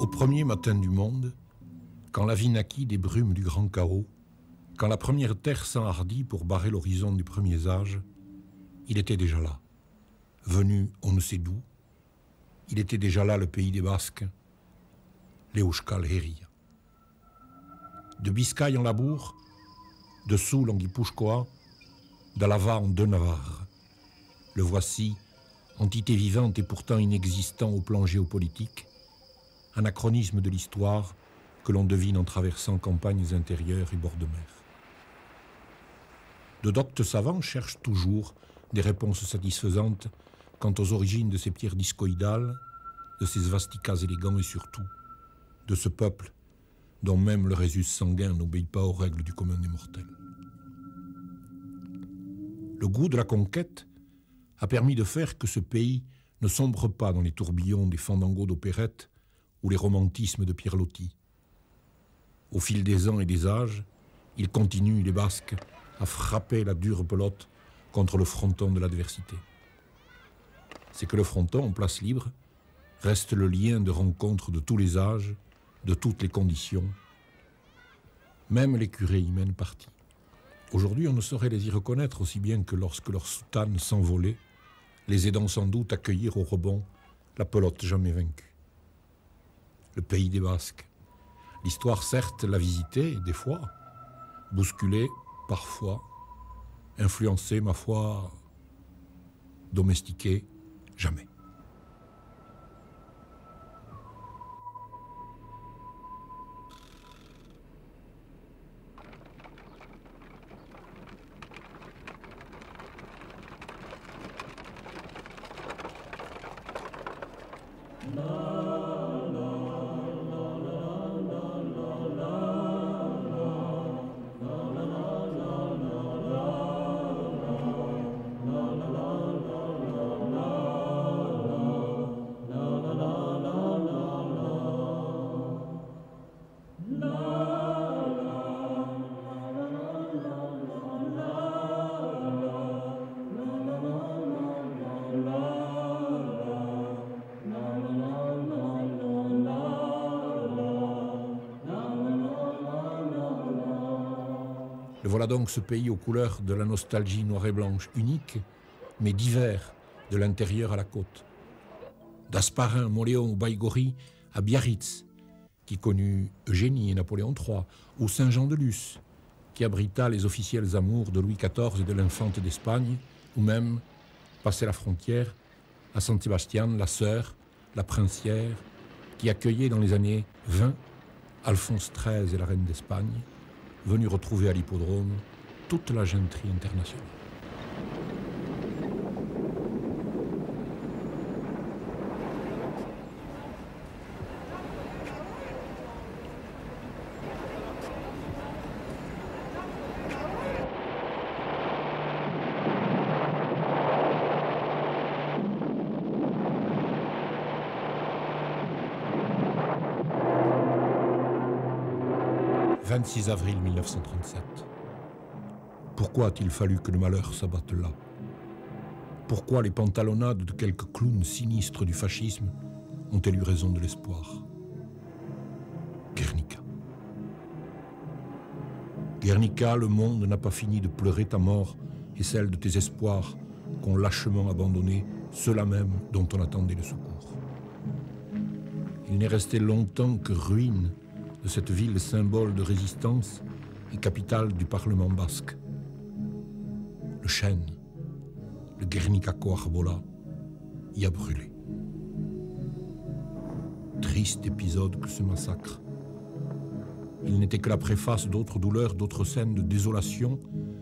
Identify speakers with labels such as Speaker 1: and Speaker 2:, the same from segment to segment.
Speaker 1: Au premier matin du monde, quand la vie naquit des brumes du grand chaos, quand la première terre s'enhardit pour barrer l'horizon des premiers âges, il était déjà là, venu on ne sait d'où. Il était déjà là, le pays des Basques, l'Euskal Herria. De Biscaye en Labour, de Soule en Guipuscoa, d'Alava en De Navarre. Le voici, entité vivante et pourtant inexistant au plan géopolitique, anachronisme de l'histoire que l'on devine en traversant campagnes intérieures et bords de mer. De doctes savants cherchent toujours des réponses satisfaisantes quant aux origines de ces pierres discoïdales, de ces svastikas élégants et surtout de ce peuple dont même le résus sanguin n'obéit pas aux règles du commun des mortels. Le goût de la conquête a permis de faire que ce pays ne sombre pas dans les tourbillons des fandangos d'opérette ou les romantismes de Pierre Loti. Au fil des ans et des âges, il continue, les Basques, à frapper la dure pelote contre le fronton de l'adversité. C'est que le fronton, en place libre, reste le lien de rencontre de tous les âges, de toutes les conditions. Même les curés y mènent partie. Aujourd'hui, on ne saurait les y reconnaître aussi bien que lorsque leurs soutanes s'envolaient, les aidant sans doute accueillir au rebond la pelote jamais vaincue. Le pays des Basques. L'histoire, certes, l'a visité, des fois, bousculée, parfois, influencée, ma foi, domestiquée, jamais. Le voilà donc ce pays aux couleurs de la nostalgie noire et blanche, unique, mais divers, de l'intérieur à la côte. D'Asparin, Moléon ou Baïgori à Biarritz, qui connut Eugénie et Napoléon III, ou Saint-Jean-de-Luz, qui abrita les officiels amours de Louis XIV et de l'infante d'Espagne, ou même, passé la frontière, à San Sebastián, la sœur, la princière, qui accueillait dans les années 20 Alphonse XIII et la reine d'Espagne, venus retrouver à l'hippodrome toute la gentrie internationale. « 26 avril 1937. Pourquoi a-t-il fallu que le malheur s'abatte là? Pourquoi les pantalonnades de quelques clowns sinistres du fascisme ont-elles eu raison de l'espoir? Guernica. Guernica, le monde n'a pas fini de pleurer ta mort et celle de tes espoirs qu'ont lâchement abandonnés ceux-là même dont on attendait le secours. Il n'est resté longtemps que ruine de cette ville symbole de résistance et capitale du Parlement basque. Le chêne, le Guernicaco Arbola, y a brûlé. Triste épisode que ce massacre. Il n'était que la préface d'autres douleurs, d'autres scènes de désolation,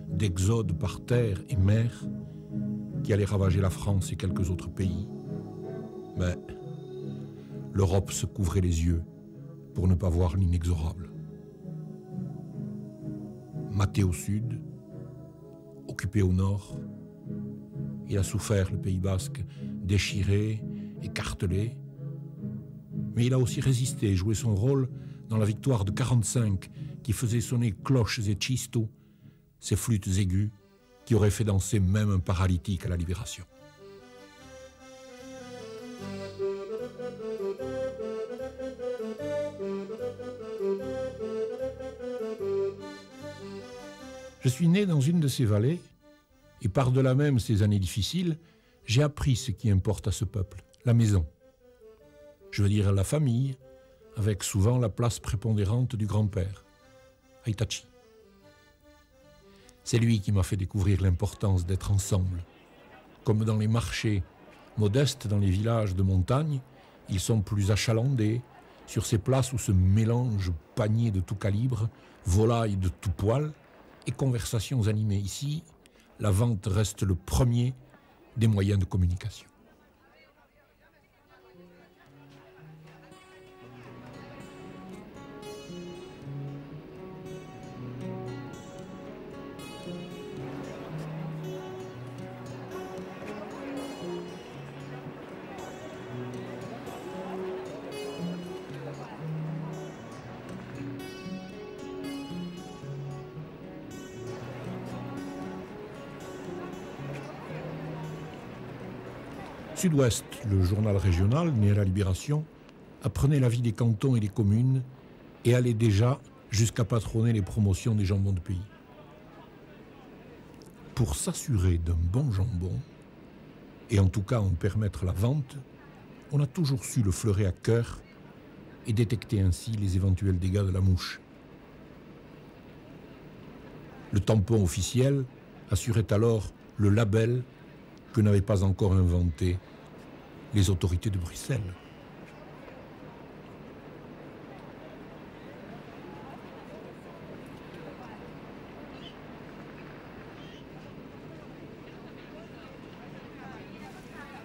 Speaker 1: d'exode par terre et mer qui allaient ravager la France et quelques autres pays. Mais l'Europe se couvrait les yeux pour ne pas voir l'inexorable. Maté au sud, occupé au nord, il a souffert, le Pays basque, déchiré, écartelé, mais il a aussi résisté et joué son rôle dans la victoire de 45 qui faisait sonner cloches et tchistos, ces flûtes aiguës qui auraient fait danser même un paralytique à la libération. Je suis né dans une de ces vallées, et par-delà même ces années difficiles, j'ai appris ce qui importe à ce peuple, la maison. Je veux dire la famille, avec souvent la place prépondérante du grand-père, Aitachi. C'est lui qui m'a fait découvrir l'importance d'être ensemble. Comme dans les marchés modestes dans les villages de montagne, ils sont plus achalandés, sur ces places où se mélangent paniers de tout calibre, volailles de tout poil et conversations animées. Ici, la vente reste le premier des moyens de communication. Sud-Ouest, le journal régional, né à la Libération, apprenait la vie des cantons et des communes et allait déjà jusqu'à patronner les promotions des jambons de pays. Pour s'assurer d'un bon jambon, et en tout cas en permettre la vente, on a toujours su le fleurer à cœur et détecter ainsi les éventuels dégâts de la mouche. Le tampon officiel assurait alors le label que n'avaient pas encore inventé les autorités de Bruxelles.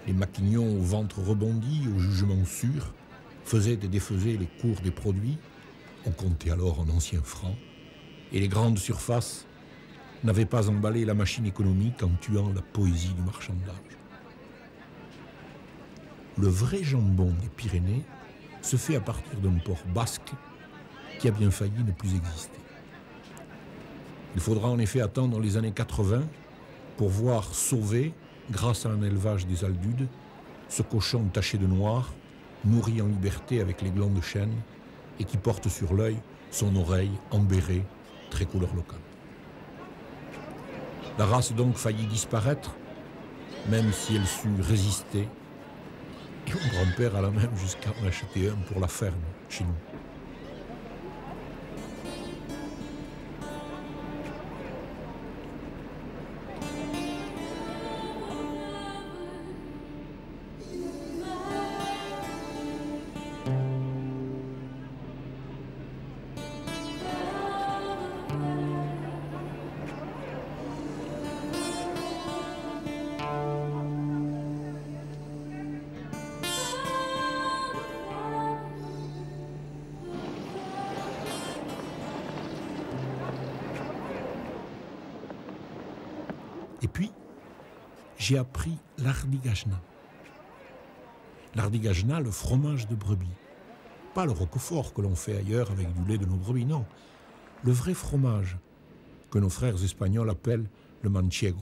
Speaker 1: Les maquignons au ventre rebondi, au jugement sûr, faisaient et défaisaient les cours des produits, on comptait alors en anciens francs, et les grandes surfaces n'avaient pas emballé la machine économique en tuant la poésie du marchandage. Le vrai jambon des Pyrénées se fait à partir d'un porc basque qui a bien failli ne plus exister. Il faudra en effet attendre les années 80 pour voir sauver, grâce à un élevage des aldudes, ce cochon taché de noir, nourri en liberté avec les glands de chêne et qui porte sur l'œil son oreille en béret, très couleur locale. La race donc faillit disparaître, même si elle sut résister. Et mon grand-père alla même jusqu'à en acheter un pour la ferme, chez nous. Et puis, j'ai appris l'ardigajna. L'ardigajna, le fromage de brebis. Pas le roquefort que l'on fait ailleurs avec du lait de nos brebis, non. Le vrai fromage que nos frères espagnols appellent le manchego.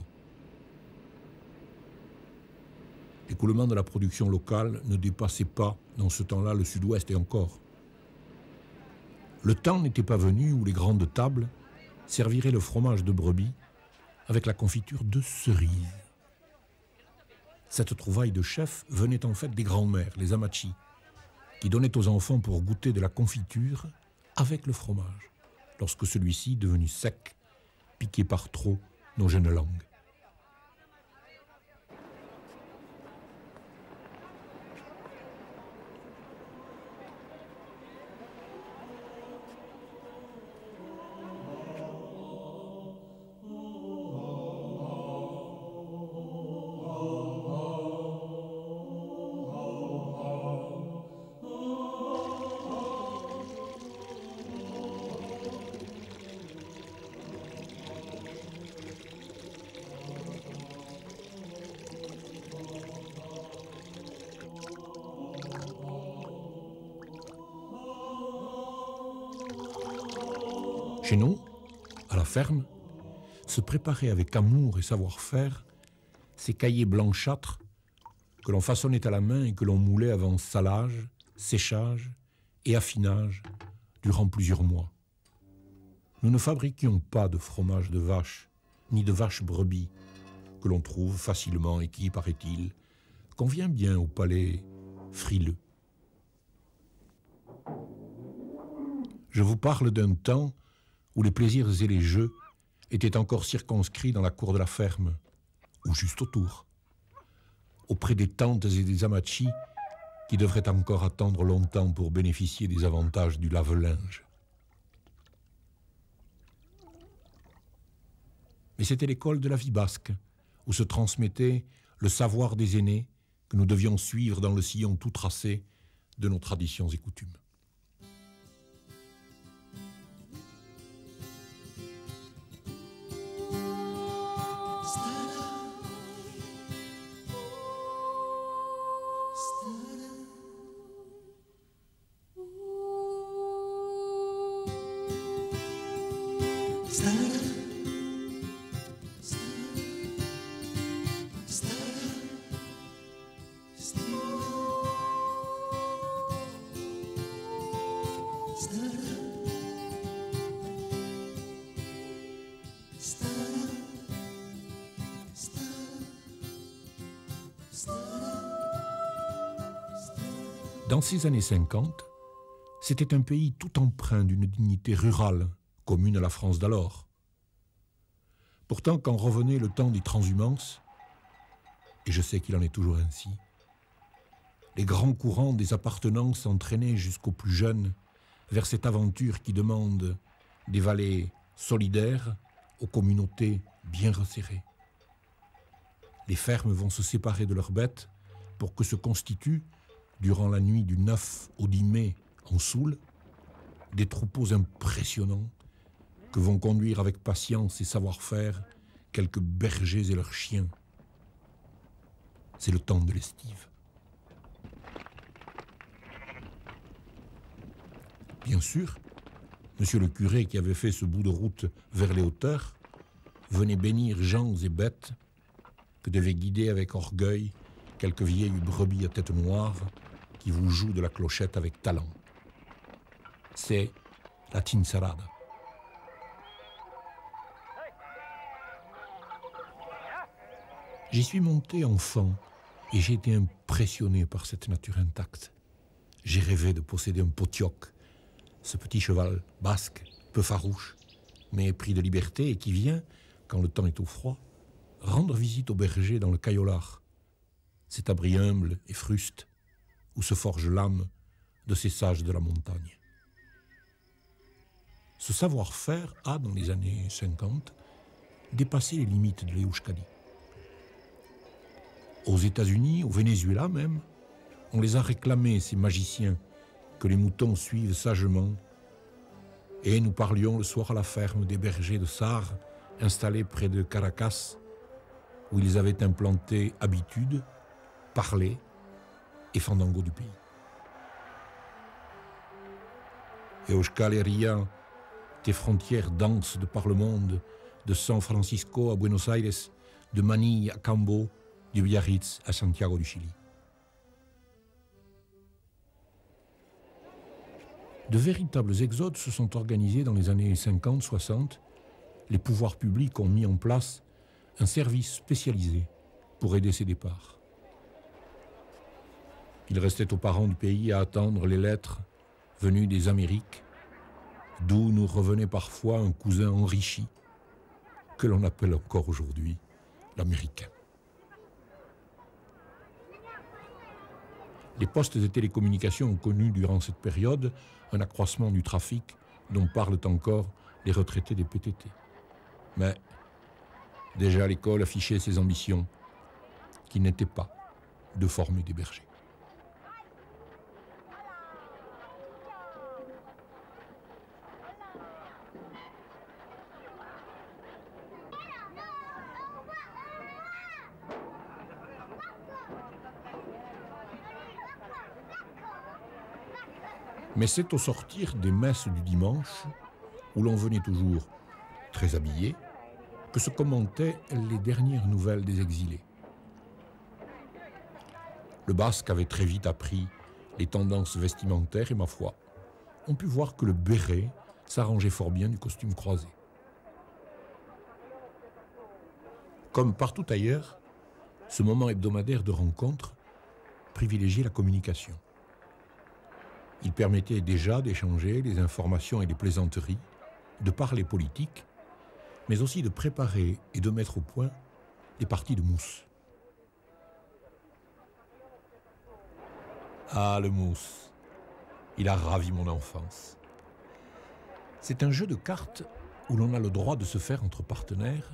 Speaker 1: L'écoulement de la production locale ne dépassait pas, dans ce temps-là, le sud-ouest et encore. Le temps n'était pas venu où les grandes tables serviraient le fromage de brebis avec la confiture de cerise. Cette trouvaille de chef venait en fait des grands-mères, les amachis, qui donnaient aux enfants pour goûter de la confiture avec le fromage, lorsque celui-ci, devenu sec, piquait par trop nos jeunes langues. Chez nous, à la ferme, se préparaient avec amour et savoir-faire ces cahiers blanchâtres que l'on façonnait à la main et que l'on moulait avant salage, séchage et affinage durant plusieurs mois. Nous ne fabriquions pas de fromage de vache, ni de vache brebis, que l'on trouve facilement et qui, paraît-il, convient bien au palais frileux. Je vous parle d'un temps où les plaisirs et les jeux étaient encore circonscrits dans la cour de la ferme, ou juste autour, auprès des tantes et des amachis qui devraient encore attendre longtemps pour bénéficier des avantages du lave-linge. Mais c'était l'école de la vie basque, où se transmettait le savoir des aînés que nous devions suivre dans le sillon tout tracé de nos traditions et coutumes. Dans ces années 50, c'était un pays tout empreint d'une dignité rurale, commune à la France d'alors. Pourtant, quand revenait le temps des transhumances, et je sais qu'il en est toujours ainsi, les grands courants des appartenances entraînaient jusqu'aux plus jeunes vers cette aventure qui demande des vallées solidaires aux communautés bien resserrées. Les fermes vont se séparer de leurs bêtes pour que se constituent, durant la nuit du 9 au 10 mai en Soule, des troupeaux impressionnants que vont conduire avec patience et savoir-faire quelques bergers et leurs chiens. C'est le temps de l'estive. Bien sûr, monsieur le curé qui avait fait ce bout de route vers les hauteurs venait bénir gens et bêtes que devait guider avec orgueil quelques vieilles brebis à tête noire qui vous jouent de la clochette avec talent. C'est la tincerada. J'y suis monté enfant et j'ai été impressionné par cette nature intacte. J'ai rêvé de posséder un potioc, ce petit cheval basque, peu farouche, mais pris de liberté et qui vient, quand le temps est au froid, rendre visite aux bergers dans le Cayolar, cet abri humble et fruste où se forge l'âme de ces sages de la montagne. Ce savoir-faire a, dans les années 50, dépassé les limites de l'Euskadi. Aux États-Unis, au Venezuela même, on les a réclamés, ces magiciens, que les moutons suivent sagement. Et nous parlions le soir à la ferme des bergers de Sarre, installés près de Caracas, où ils avaient implanté habitude, parler et fandango du pays. Et Euskal Herria, tes frontières dansent de par le monde, de San Francisco à Buenos Aires, de Manille à Cambo, du Biarritz à Santiago du Chili. De véritables exodes se sont organisés dans les années 50-60. Les pouvoirs publics ont mis en place un service spécialisé pour aider ces départs. Il restait aux parents du pays à attendre les lettres venues des Amériques, d'où nous revenait parfois un cousin enrichi, que l'on appelle encore aujourd'hui l'Américain. Les postes de télécommunications ont connu durant cette période un accroissement du trafic dont parlent encore les retraités des PTT. Mais déjà l'école affichait ses ambitions, qui n'étaient pas de former des bergers. Mais c'est au sortir des messes du dimanche, où l'on venait toujours très habillé, que se commentaient les dernières nouvelles des exilés. Le Basque avait très vite appris les tendances vestimentaires et, ma foi, on put voir que le béret s'arrangeait fort bien du costume croisé. Comme partout ailleurs, ce moment hebdomadaire de rencontre privilégiait la communication. Il permettait déjà d'échanger des informations et des plaisanteries, de parler politique, mais aussi de préparer et de mettre au point des parties de mousse. Ah, le mousse, il a ravi mon enfance. C'est un jeu de cartes où l'on a le droit de se faire entre partenaires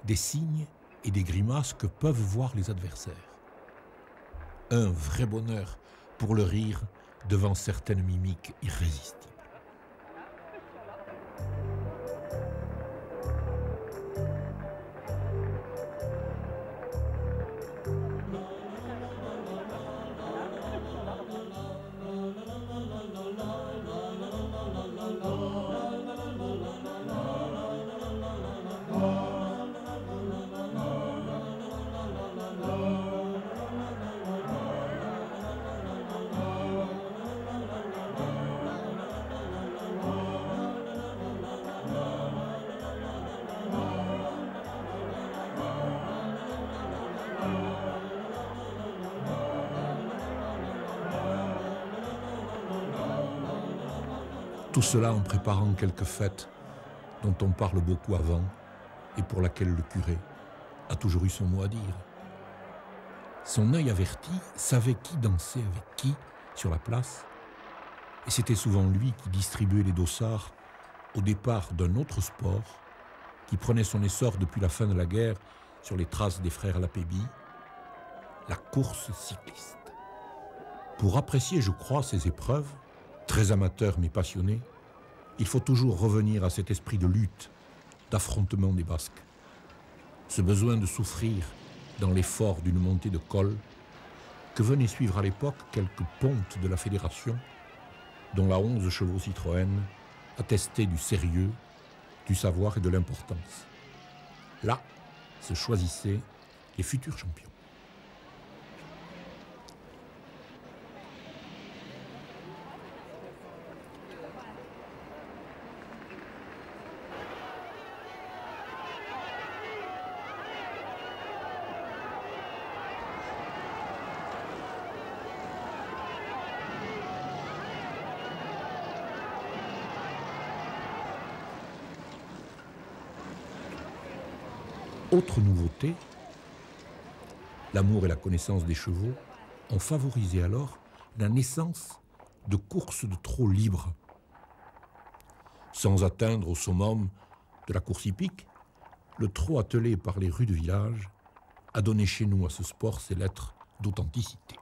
Speaker 1: des signes et des grimaces que peuvent voir les adversaires. Un vrai bonheur pour le rire devant certaines mimiques irrésistibles. Tout cela en préparant quelques fêtes dont on parle beaucoup avant et pour laquelle le curé a toujours eu son mot à dire. Son œil averti savait qui dansait avec qui sur la place, et c'était souvent lui qui distribuait les dossards au départ d'un autre sport qui prenait son essor depuis la fin de la guerre sur les traces des frères Lapéby, la course cycliste. Pour apprécier, je crois, ces épreuves, très amateur mais passionné, il faut toujours revenir à cet esprit de lutte, d'affrontement des Basques. Ce besoin de souffrir dans l'effort d'une montée de col que venaient suivre à l'époque quelques pontes de la fédération, dont la 11 chevaux Citroën attestait du sérieux, du savoir et de l'importance. Là se choisissaient les futurs champions. Autre nouveauté, l'amour et la connaissance des chevaux ont favorisé alors la naissance de courses de trot libres. Sans atteindre au summum de la course hippique, le trot attelé par les rues de village a donné chez nous à ce sport ses lettres d'authenticité.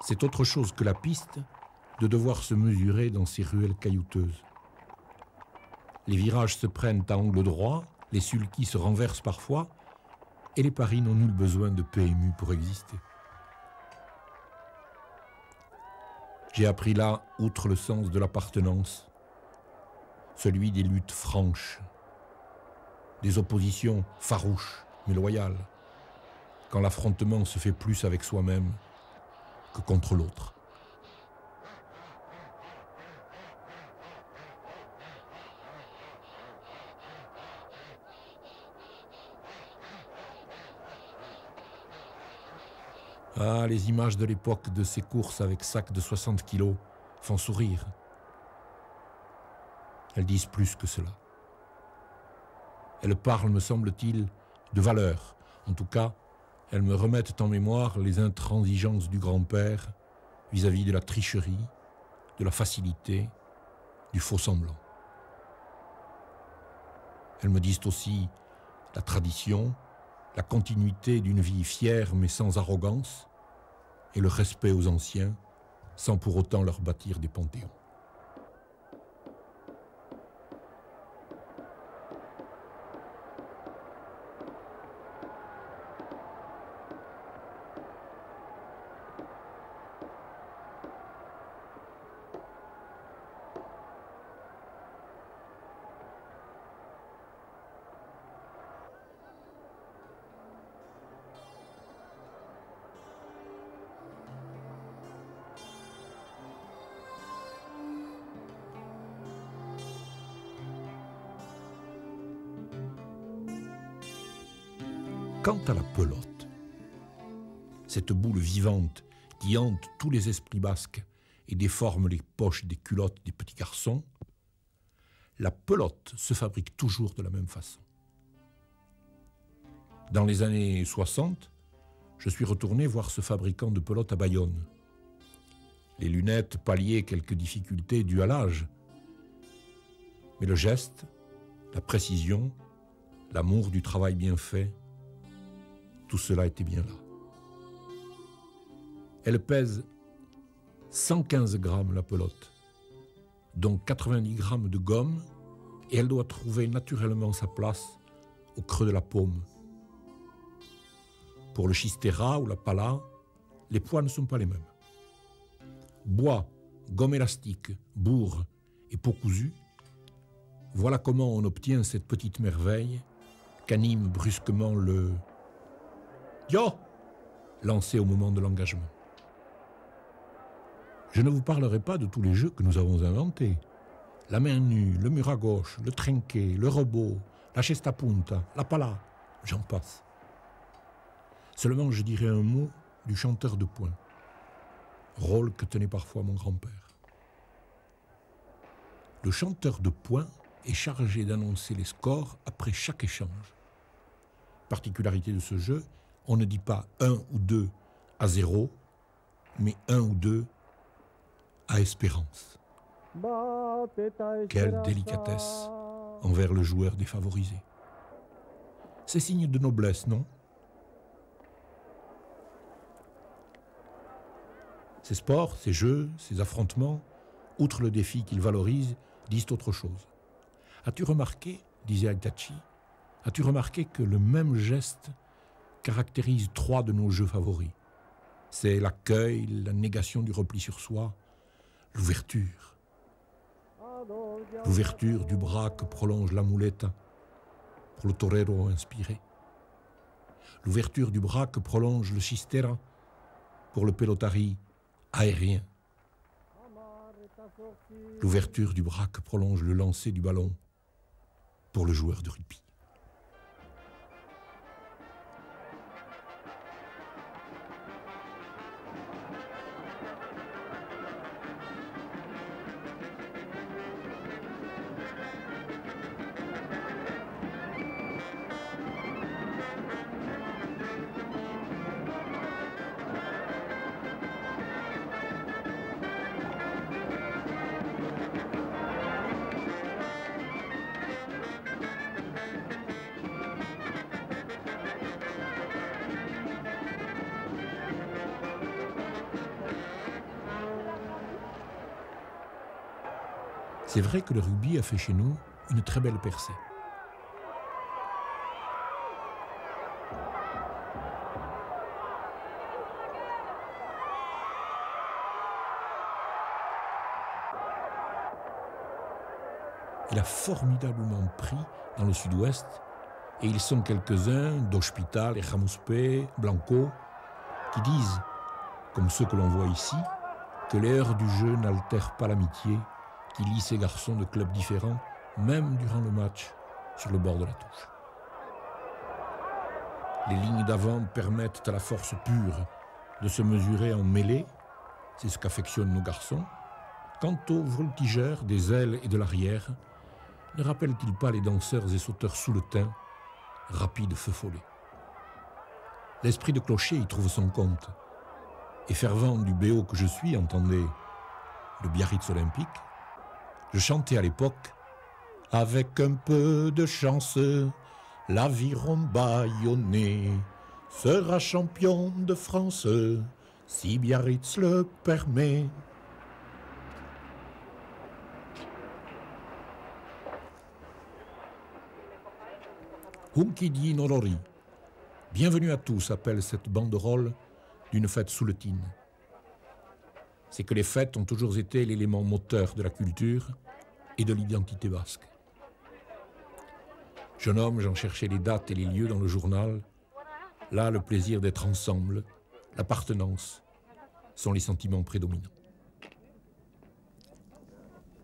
Speaker 1: C'est autre chose que la piste de devoir se mesurer dans ces ruelles caillouteuses. Les virages se prennent à angle droit, les sulkys se renversent parfois, et les paris n'ont nul besoin de PMU pour exister. J'ai appris là, outre le sens de l'appartenance, celui des luttes franches, des oppositions farouches mais loyales, quand l'affrontement se fait plus avec soi-même que contre l'autre. Ah, les images de l'époque de ces courses avec sacs de 60 kilos font sourire. Elles disent plus que cela. Elles parlent, me semble-t-il, de valeur. En tout cas, elles me remettent en mémoire les intransigeances du grand-père vis-à-vis de la tricherie, de la facilité, du faux-semblant. Elles me disent aussi la tradition, la continuité d'une vie fière mais sans arrogance, et le respect aux anciens, sans pour autant leur bâtir des panthéons. Quant à la pelote, cette boule vivante qui hante tous les esprits basques et déforme les poches des culottes des petits garçons, la pelote se fabrique toujours de la même façon. Dans les années 60, je suis retourné voir ce fabricant de pelotes à Bayonne. Les lunettes palliaient quelques difficultés dues à l'âge, mais le geste, la précision, l'amour du travail bien fait, tout cela était bien là. Elle pèse 115 grammes la pelote, dont 90 grammes de gomme, et elle doit trouver naturellement sa place au creux de la paume. Pour le schistera ou la pala, les poids ne sont pas les mêmes. Bois, gomme élastique, bourre et peau cousue, voilà comment on obtient cette petite merveille qu'anime brusquement le « Yo !» lancé au moment de l'engagement. Je ne vous parlerai pas de tous les jeux que nous avons inventés. La main nue, le mur à gauche, le trinquet, le robot, la cesta punta, la pala, j'en passe. Seulement je dirai un mot du chanteur de poing, rôle que tenait parfois mon grand-père. Le chanteur de poing est chargé d'annoncer les scores après chaque échange. Particularité de ce jeu, on ne dit pas 1 ou 2 à 0, mais 1 ou 2 à espérance. Quelle délicatesse envers le joueur défavorisé. C'est signe de noblesse, non? Ces sports, ces jeux, ces affrontements, outre le défi qu'ils valorisent, disent autre chose. As-tu remarqué, disait Agtachi, as-tu remarqué que le même geste caractérise 3 de nos jeux favoris? C'est l'accueil, la négation du repli sur soi, l'ouverture. L'ouverture du bras que prolonge la muleta pour le torero inspiré. L'ouverture du bras que prolonge le schistera pour le pelotari aérien. L'ouverture du bras que prolonge le lancer du ballon pour le joueur de rugby. C'est vrai que le rugby a fait chez nous une très belle percée. Il a formidablement pris dans le sud-ouest et ils sont quelques-uns d'Hospital et Ramuspe, Blanco, qui disent, comme ceux que l'on voit ici, que l'ère du jeu n'altère pas l'amitié qui lie ces garçons de clubs différents, même durant le match, sur le bord de la touche. Les lignes d'avant permettent à la force pure de se mesurer en mêlée, c'est ce qu'affectionnent nos garçons. Quant aux voltigeurs des ailes et de l'arrière, ne rappellent-ils pas les danseurs et sauteurs sous le teint, rapides feu follet? L'esprit de clocher y trouve son compte. Et fervent du BO que je suis, entendez, le Biarritz olympique, je chantais à l'époque « Avec un peu de chance, l'aviron bayonnais sera champion de France si Biarritz le permet. » Hunkidi Nolori. Bienvenue à tous, appelle cette banderole d'une fête souletine. C'est que les fêtes ont toujours été l'élément moteur de la culture et de l'identité basque. Jeune homme, j'en cherchais les dates et les lieux dans le journal. Là, le plaisir d'être ensemble, l'appartenance, sont les sentiments prédominants.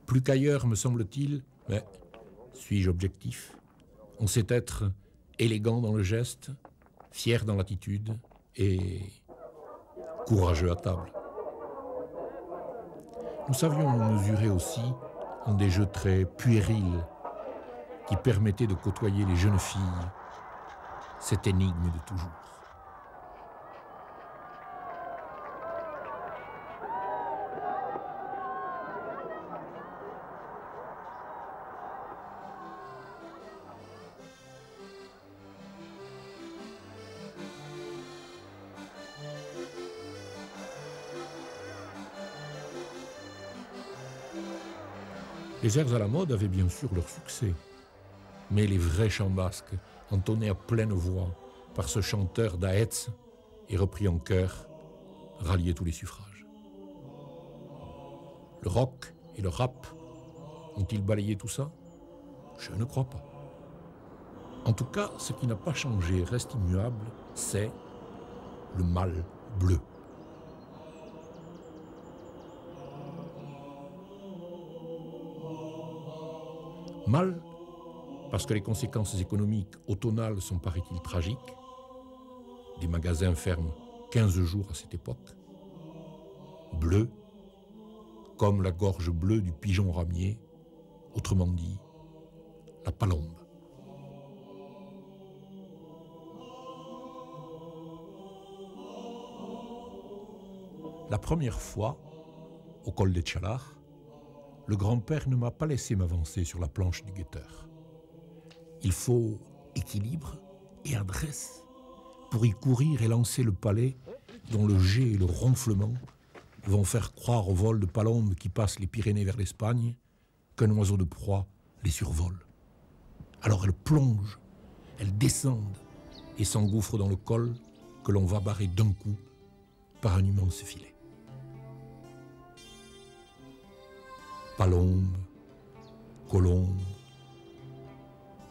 Speaker 1: Plus qu'ailleurs, me semble-t-il, mais suis-je objectif? On sait être élégant dans le geste, fier dans l'attitude et courageux à table. Nous savions nous mesurer aussi en des jeux très puérils qui permettaient de côtoyer les jeunes filles, cette énigme de toujours. Les airs à la mode avaient bien sûr leur succès, mais les vrais chants basques, entonnés à pleine voix par ce chanteur d'Aetz et repris en chœur, ralliaient tous les suffrages. Le rock et le rap ont-ils balayé tout ça? Je ne crois pas. En tout cas, ce qui n'a pas changé reste immuable, c'est le mal bleu. Mal, parce que les conséquences économiques automnales sont, paraît-il, tragiques. Des magasins ferment 15 jours à cette époque. Bleu, comme la gorge bleue du pigeon ramier, autrement dit, la palombe. La première fois, au col des Tchalars, le grand-père ne m'a pas laissé m'avancer sur la planche du guetteur. Il faut équilibre et adresse pour y courir et lancer le palais dont le jet et le ronflement vont faire croire au vol de palombes qui passent les Pyrénées vers l'Espagne qu'un oiseau de proie les survole. Alors elles plongent, elles descendent et s'engouffrent dans le col que l'on va barrer d'un coup par un immense filet. Palombe, colombe,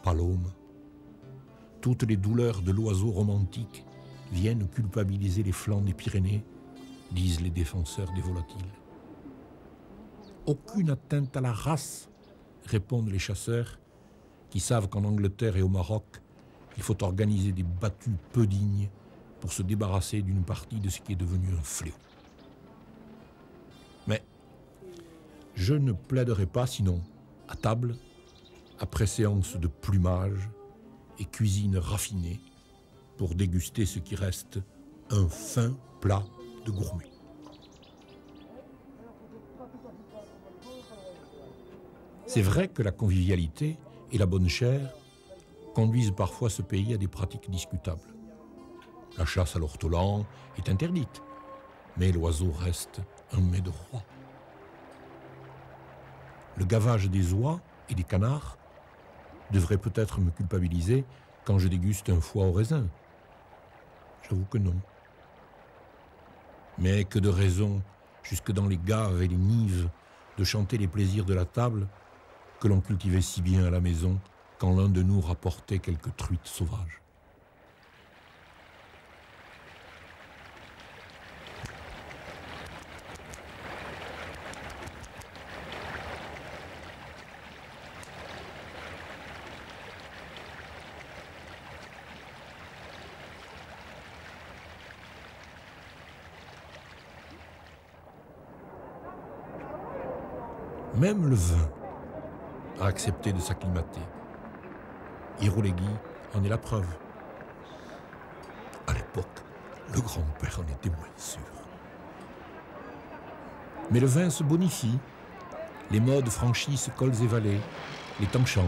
Speaker 1: palome, toutes les douleurs de l'oiseau romantique viennent culpabiliser les flancs des Pyrénées, disent les défenseurs des volatiles. Aucune atteinte à la race, répondent les chasseurs, qui savent qu'en Angleterre et au Maroc, il faut organiser des battues peu dignes pour se débarrasser d'une partie de ce qui est devenu un fléau. Mais je ne plaiderai pas, sinon, à table, après séance de plumage et cuisine raffinée, pour déguster ce qui reste un fin plat de gourmet. C'est vrai que la convivialité et la bonne chère conduisent parfois ce pays à des pratiques discutables. La chasse à l'ortolan est interdite, mais l'oiseau reste un mets de roi. Le gavage des oies et des canards devrait peut-être me culpabiliser quand je déguste un foie au raisin. J'avoue que non. Mais que de raison, jusque dans les gaves et les nives, de chanter les plaisirs de la table que l'on cultivait si bien à la maison quand l'un de nous rapportait quelques truites sauvages. Même le vin a accepté de s'acclimater. Irouléguy en est la preuve. À l'époque, le grand-père en était moins sûr. Mais le vin se bonifie, les modes franchissent cols et vallées, les temps changent.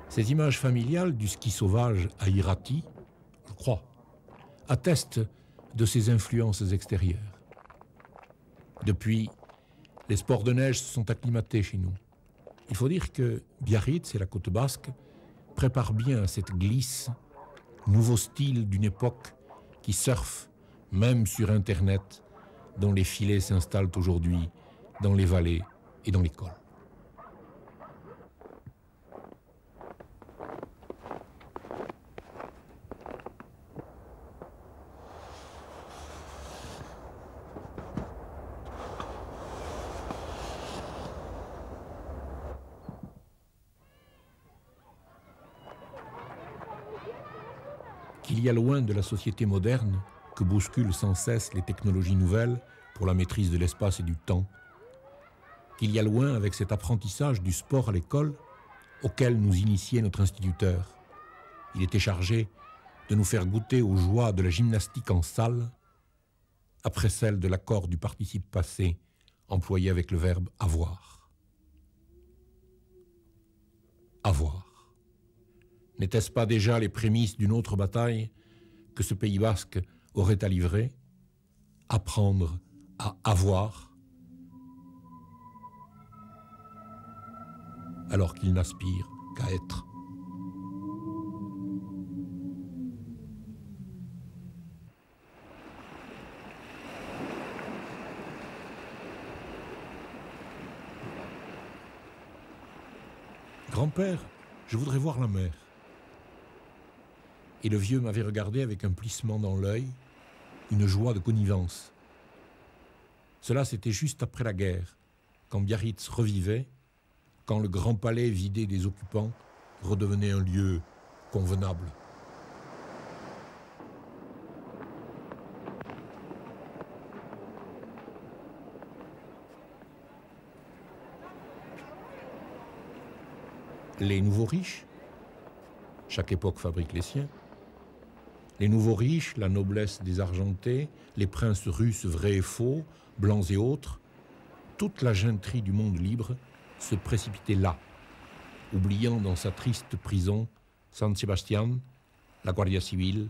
Speaker 1: Ces images familiales du ski sauvage à Irati, je crois, attestent de ces influences extérieures. Depuis, les sports de neige se sont acclimatés chez nous. Il faut dire que Biarritz et la côte basque préparent bien à cette glisse, nouveau style d'une époque qui surfe, même sur Internet, dont les filets s'installent aujourd'hui dans les vallées et dans les cols. qu'il y a loin de la société moderne que bousculent sans cesse les technologies nouvelles pour la maîtrise de l'espace et du temps, qu'il y a loin avec cet apprentissage du sport à l'école auquel nous initiait notre instituteur. Il était chargé de nous faire goûter aux joies de la gymnastique en salle, après celle de l'accord du participe passé, employé avec le verbe avoir. Avoir. N'était-ce pas déjà les prémices d'une autre bataille que ce Pays basque aurait à livrer? Apprendre à avoir, alors qu'il n'aspire qu'à être. Grand-père, je voudrais voir la mer. Et le vieux m'avait regardé avec un plissement dans l'œil, une joie de connivence. Cela, c'était juste après la guerre, quand Biarritz revivait, quand le grand palais vidé des occupants redevenait un lieu convenable. Les nouveaux riches, chaque époque fabrique les siens, les nouveaux riches, la noblesse désargentée, les princes russes vrais et faux, blancs et autres, toute la gentry du monde libre se précipitait là, oubliant dans sa triste prison San Sebastian, la Guardia Civile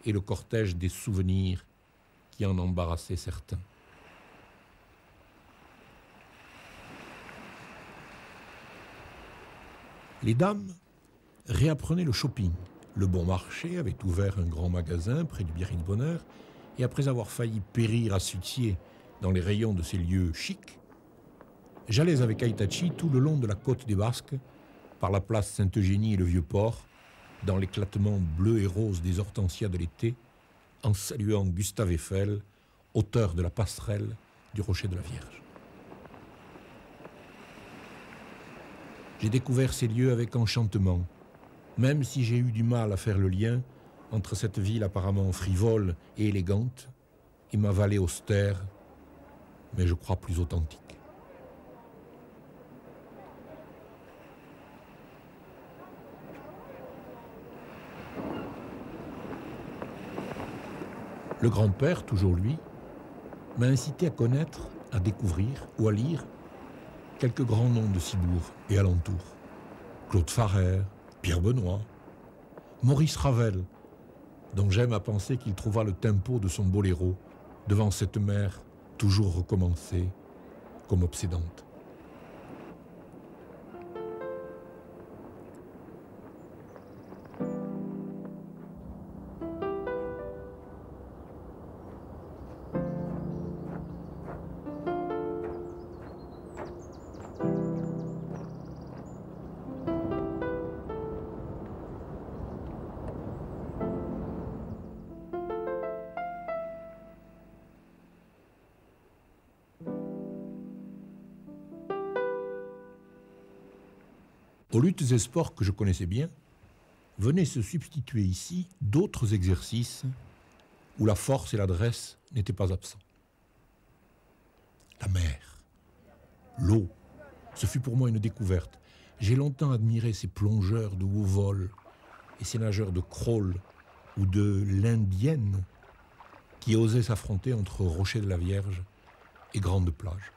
Speaker 1: et le cortège des souvenirs qui en embarrassaient certains. Les dames réapprenaient le shopping. Le Bon Marché avait ouvert un grand magasin près du Biarritz Bonheur et après avoir failli périr asphyxié dans les rayons de ces lieux chics, j'allais avec Aitachi tout le long de la côte des Basques, par la place Sainte-Eugénie et le Vieux-Port, dans l'éclatement bleu et rose des hortensias de l'été, en saluant Gustave Eiffel, auteur de la passerelle du Rocher de la Vierge. J'ai découvert ces lieux avec enchantement, même si j'ai eu du mal à faire le lien entre cette ville apparemment frivole et élégante et ma vallée austère, mais je crois plus authentique. Le grand-père, toujours lui, m'a incité à connaître, à découvrir ou à lire quelques grands noms de Cibourg et alentours. Claude Farrer, Pierre Benoît, Maurice Ravel, dont j'aime à penser qu'il trouva le tempo de son boléro devant cette mer toujours recommencée comme obsédante. Aux luttes et sports que je connaissais bien, venaient se substituer ici d'autres exercices où la force et l'adresse n'étaient pas absents. La mer, l'eau, ce fut pour moi une découverte. J'ai longtemps admiré ces plongeurs de haut vol et ces nageurs de crawl ou de l'indienne qui osaient s'affronter entre Rocher de la Vierge et grandes plages.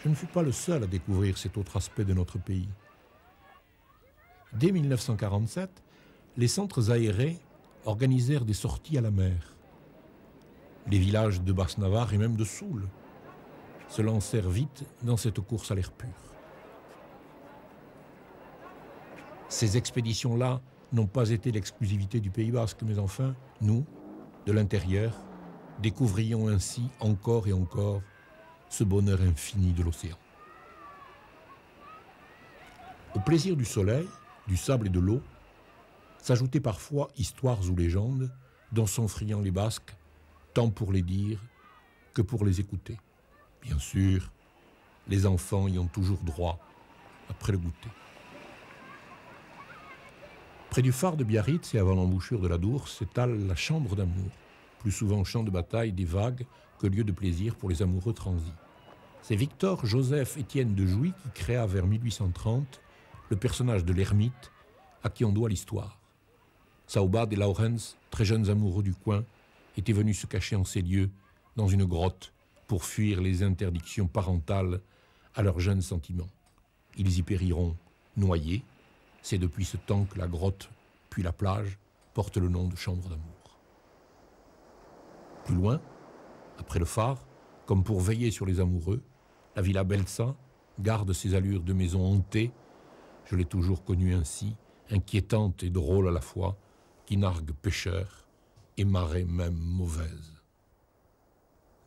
Speaker 1: Je ne fus pas le seul à découvrir cet autre aspect de notre pays. Dès 1947, les centres aérés organisèrent des sorties à la mer. Les villages de Basse-Navarre et même de Soule se lancèrent vite dans cette course à l'air pur. Ces expéditions-là n'ont pas été l'exclusivité du Pays basque, mais enfin, nous, de l'intérieur, découvrions ainsi encore et encore ce bonheur infini de l'océan. Au plaisir du soleil, du sable et de l'eau, s'ajoutaient parfois histoires ou légendes dont sont friands les Basques, tant pour les dire que pour les écouter. Bien sûr, les enfants y ont toujours droit après le goûter. Près du phare de Biarritz et avant l'embouchure de la Dour s'étale la chambre d'amour, plus souvent champ de bataille des vagues que lieu de plaisir pour les amoureux transis. C'est Victor Joseph Étienne de Jouy qui créa vers 1830 le personnage de l'ermite à qui on doit l'histoire. Saubad et Laurens, très jeunes amoureux du coin, étaient venus se cacher en ces lieux, dans une grotte, pour fuir les interdictions parentales à leurs jeunes sentiments. Ils y périront noyés. C'est depuis ce temps que la grotte, puis la plage, portent le nom de chambre d'amour. Plus loin, après le phare, comme pour veiller sur les amoureux, la Villa Belsa garde ses allures de maison hantée, je l'ai toujours connue ainsi, inquiétante et drôle à la fois, qui nargue pêcheurs et marée même mauvaise.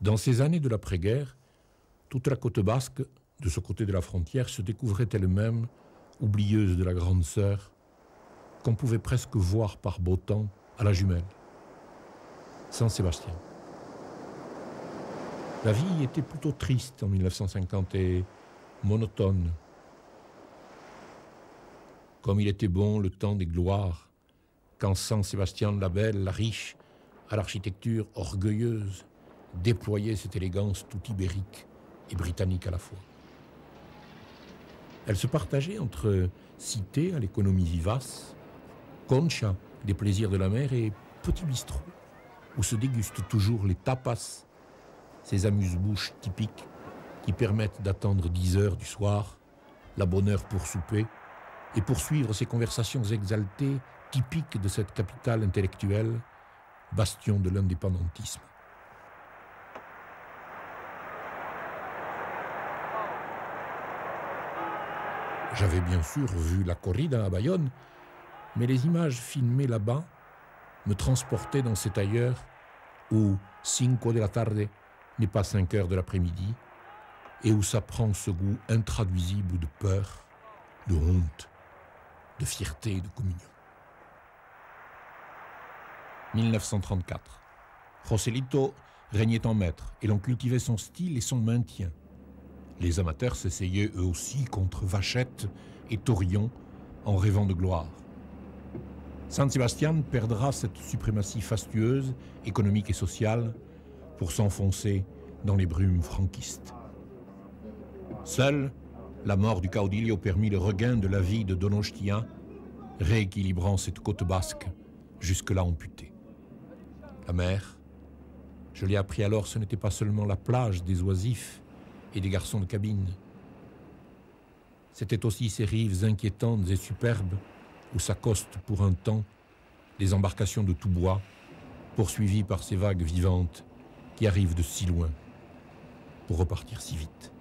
Speaker 1: Dans ces années de l'après-guerre, toute la côte basque, de ce côté de la frontière, se découvrait elle-même, oublieuse de la grande sœur, qu'on pouvait presque voir par beau temps à la jumelle, Saint-Sébastien. La vie était plutôt triste en 1950 et monotone. Comme il était bon le temps des gloires, quand Saint-Sébastien la belle, la riche, à l'architecture orgueilleuse, déployait cette élégance tout ibérique et britannique à la fois. Elle se partageait entre cité à l'économie vivace, concha, des plaisirs de la mer, et petit bistrot, où se dégustent toujours les tapas, ces amuse-bouches typiques qui permettent d'attendre 10 heures du soir, la bonne heure pour souper, et poursuivre ces conversations exaltées typiques de cette capitale intellectuelle, bastion de l'indépendantisme. J'avais bien sûr vu la corrida à Bayonne, mais les images filmées là-bas me transportaient dans cet ailleurs où 5 de la tarde n'est pas 5 heures de l'après-midi et où ça prend ce goût intraduisible de peur, de honte, de fierté et de communion. 1934. Joselito régnait en maître et l'on cultivait son style et son maintien. Les amateurs s'essayaient eux aussi contre Vachette et Taurillon en rêvant de gloire. San Sebastián perdra cette suprématie fastueuse, économique et sociale pour s'enfoncer dans les brumes franquistes. Seule, la mort du caudillo permit le regain de la vie de Donostia, rééquilibrant cette côte basque jusque-là amputée. La mer, je l'ai appris alors, ce n'était pas seulement la plage des oisifs et des garçons de cabine. C'était aussi ces rives inquiétantes et superbes où s'accostent pour un temps les embarcations de tout bois, poursuivies par ces vagues vivantes qui arrivent de si loin pour repartir si vite.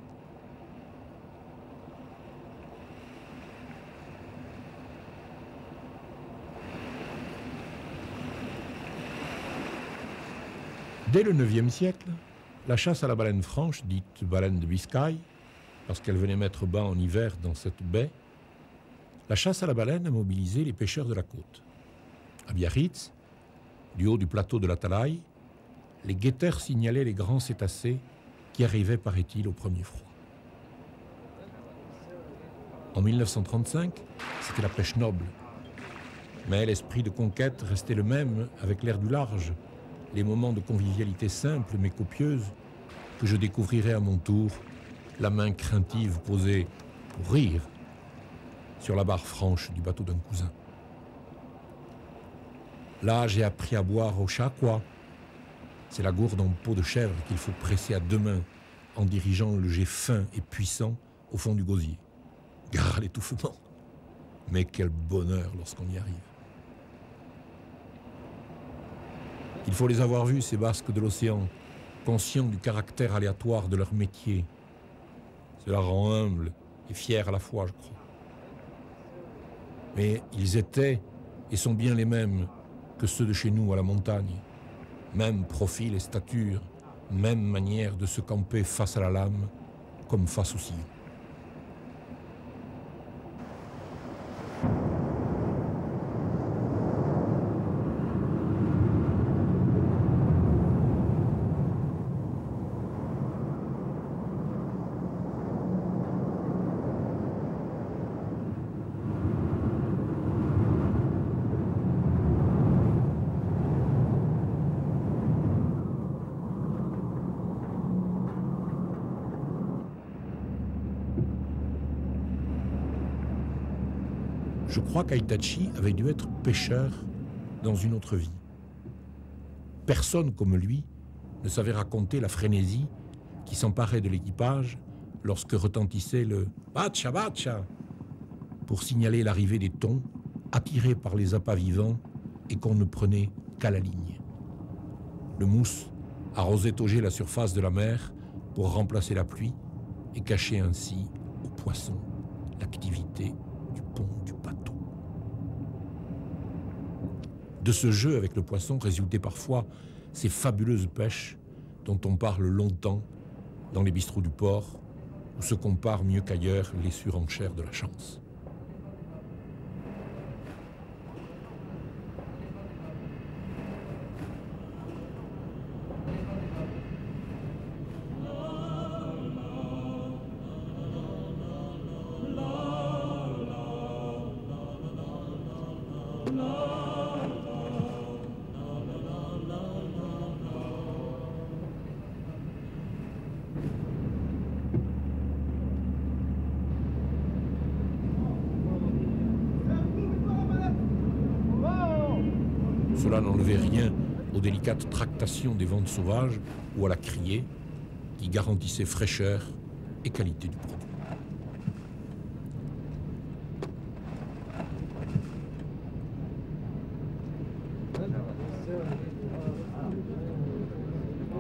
Speaker 1: Dès le IXe siècle, la chasse à la baleine franche, dite baleine de Biscaye, parce qu'elle venait mettre bas en hiver dans cette baie, la chasse à la baleine a mobilisé les pêcheurs de la côte. À Biarritz, du haut du plateau de la Talaï, les guetteurs signalaient les grands cétacés qui arrivaient, paraît-il, au premier froid. En 1935, c'était la pêche noble. Mais l'esprit de conquête restait le même avec l'air du large, les moments de convivialité simple mais copieuse, que je découvrirai à mon tour, la main craintive posée pour rire sur la barre franche du bateau d'un cousin. Là, j'ai appris à boire au chakwa. C'est la gourde en peau de chèvre qu'il faut presser à deux mains en dirigeant le jet fin et puissant au fond du gosier. Gare à l'étouffement. Mais quel bonheur lorsqu'on y arrive. Il faut les avoir vus, ces Basques de l'océan, conscients du caractère aléatoire de leur métier. Cela rend humble et fier à la fois, je crois. Mais ils étaient et sont bien les mêmes que ceux de chez nous à la montagne. Même profil et stature, même manière de se camper face à la lame, comme face au sillon. Je crois qu'Aitachi avait dû être pêcheur dans une autre vie. Personne comme lui ne savait raconter la frénésie qui s'emparait de l'équipage lorsque retentissait le « Bacha, bacha » pour signaler l'arrivée des thons attirés par les appâts vivants et qu'on ne prenait qu'à la ligne. Le mousse arrosait au jet la surface de la mer pour remplacer la pluie et cacher ainsi aux poissons l'activité du pont du bateau. De ce jeu avec le poisson résultaient parfois ces fabuleuses pêches dont on parle longtemps dans les bistrots du port, où se comparent mieux qu'ailleurs les surenchères de la chance. Cela n'enlevait rien aux délicates tractations des ventes sauvages ou à la criée qui garantissait fraîcheur et qualité du produit.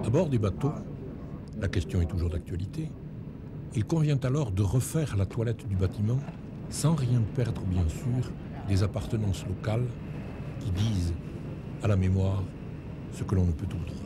Speaker 1: À bord des bateaux, la question est toujours d'actualité, il convient alors de refaire la toilette du bâtiment sans rien perdre, bien sûr, des appartenances locales qui disent à la mémoire ce que l'on ne peut oublier.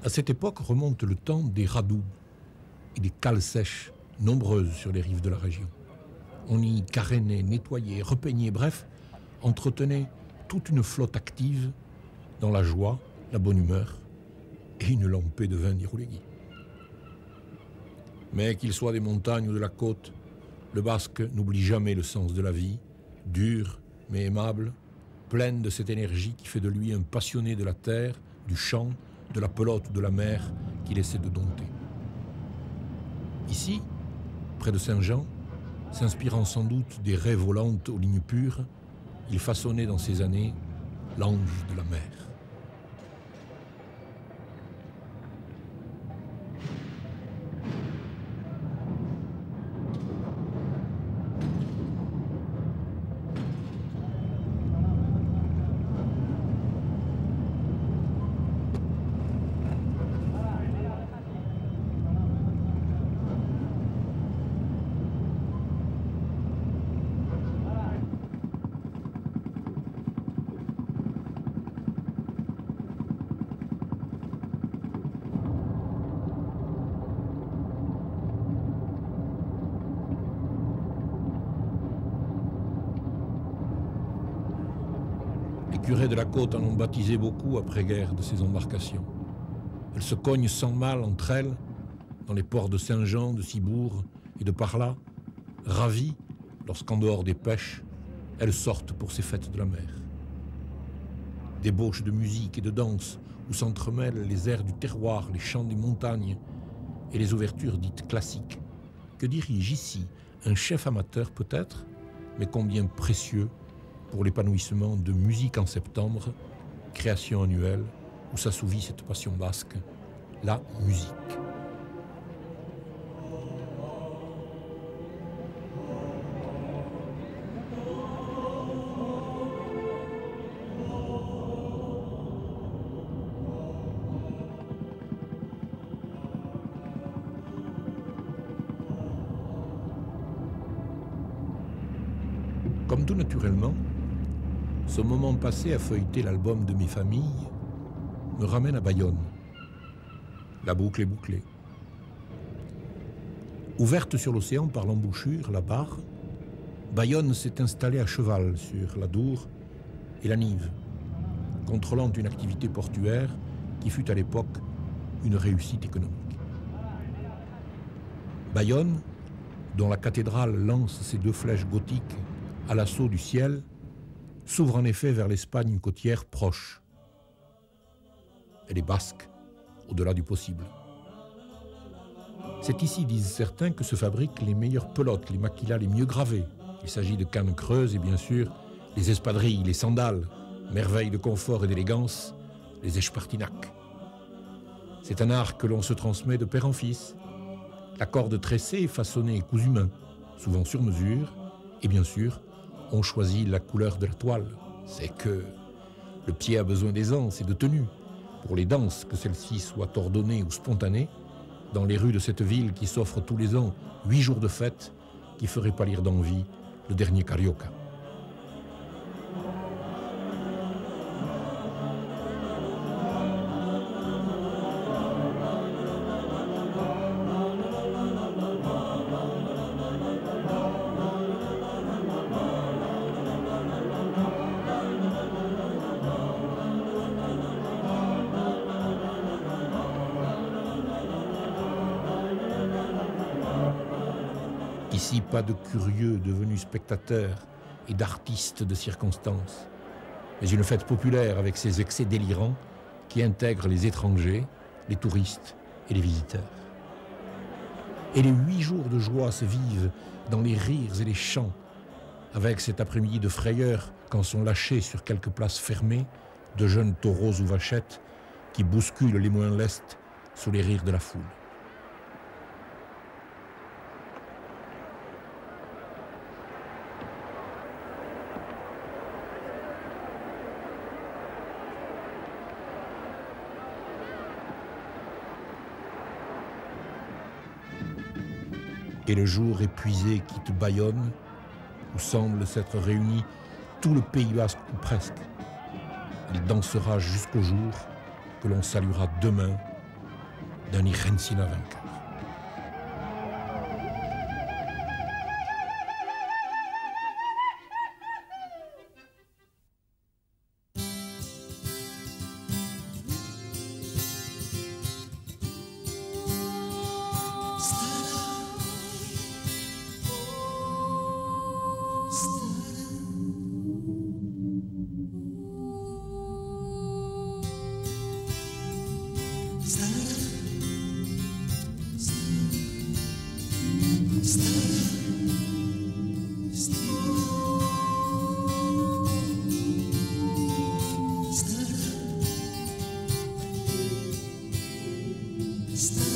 Speaker 1: À cette époque remonte le temps des radoubs et des cales sèches, nombreuses sur les rives de la région. On y carénait, nettoyait, repeignait, bref, entretenait toute une flotte active dans la joie, la bonne humeur et une lampée de vin d'Irouléguy. Mais qu'il soit des montagnes ou de la côte, le Basque n'oublie jamais le sens de la vie, dur mais aimable, pleine de cette énergie qui fait de lui un passionné de la terre, du champ, de la pelote ou de la mer qu'il essaie de dompter. Ici, près de Saint-Jean, s'inspirant sans doute des raies volantes aux lignes pures, il façonnait dans ces années l'ange de la mer. curés de la côte en ont baptisé beaucoup après-guerre de ces embarcations. Elles se cognent sans mal entre elles, dans les ports de Saint-Jean, de Cibourg et de par là, ravies lorsqu'en dehors des pêches, elles sortent pour ces fêtes de la mer. Débauches de musique et de danse où s'entremêlent les airs du terroir, les chants des montagnes et les ouvertures dites classiques, que dirige ici un chef amateur peut-être, mais combien précieux pour l'épanouissement de Musique en septembre, création annuelle où s'assouvit cette passion basque, la musique. Comme tout naturellement, ce moment passé à feuilleter l'album de mes familles me ramène à Bayonne. La boucle est bouclée. Ouverte sur l'océan par l'embouchure, la barre, Bayonne s'est installée à cheval sur la Dour et la Nive, contrôlant une activité portuaire qui fut à l'époque une réussite économique. Bayonne, dont la cathédrale lance ses deux flèches gothiques à l'assaut du ciel, s'ouvre en effet vers l'Espagne côtière proche. Elle est basque, au-delà du possible. C'est ici, disent certains, que se fabriquent les meilleures pelotes, les maquillas les mieux gravés. Il s'agit de cannes creuses et bien sûr les espadrilles, les sandales, merveilles de confort et d'élégance, les espartinacs. C'est un art que l'on se transmet de père en fils. La corde tressée est façonnée et cousue main, souvent sur mesure, et bien sûr, on choisit la couleur de la toile. C'est que le pied a besoin d'aisance et de tenue. Pour les danses, que celles-ci soient ordonnées ou spontanées, dans les rues de cette ville qui s'offre tous les ans 8 jours de fête, qui ferait pâlir d'envie le dernier carioca. Ici, pas de curieux devenus spectateurs et d'artistes de circonstance, mais une fête populaire avec ses excès délirants qui intègrent les étrangers, les touristes et les visiteurs. Et les 8 jours de joie se vivent dans les rires et les chants, avec cet après-midi de frayeur quand sont lâchés sur quelques places fermées de jeunes taureaux ou vachettes qui bousculent les moins lestes sous les rires de la foule. Et le jour épuisé quitte Bayonne, où semble s'être réuni tout le Pays basque ou presque. Il dansera jusqu'au jour que l'on saluera demain d'un Irensina vainqueur.
Speaker 2: Stop.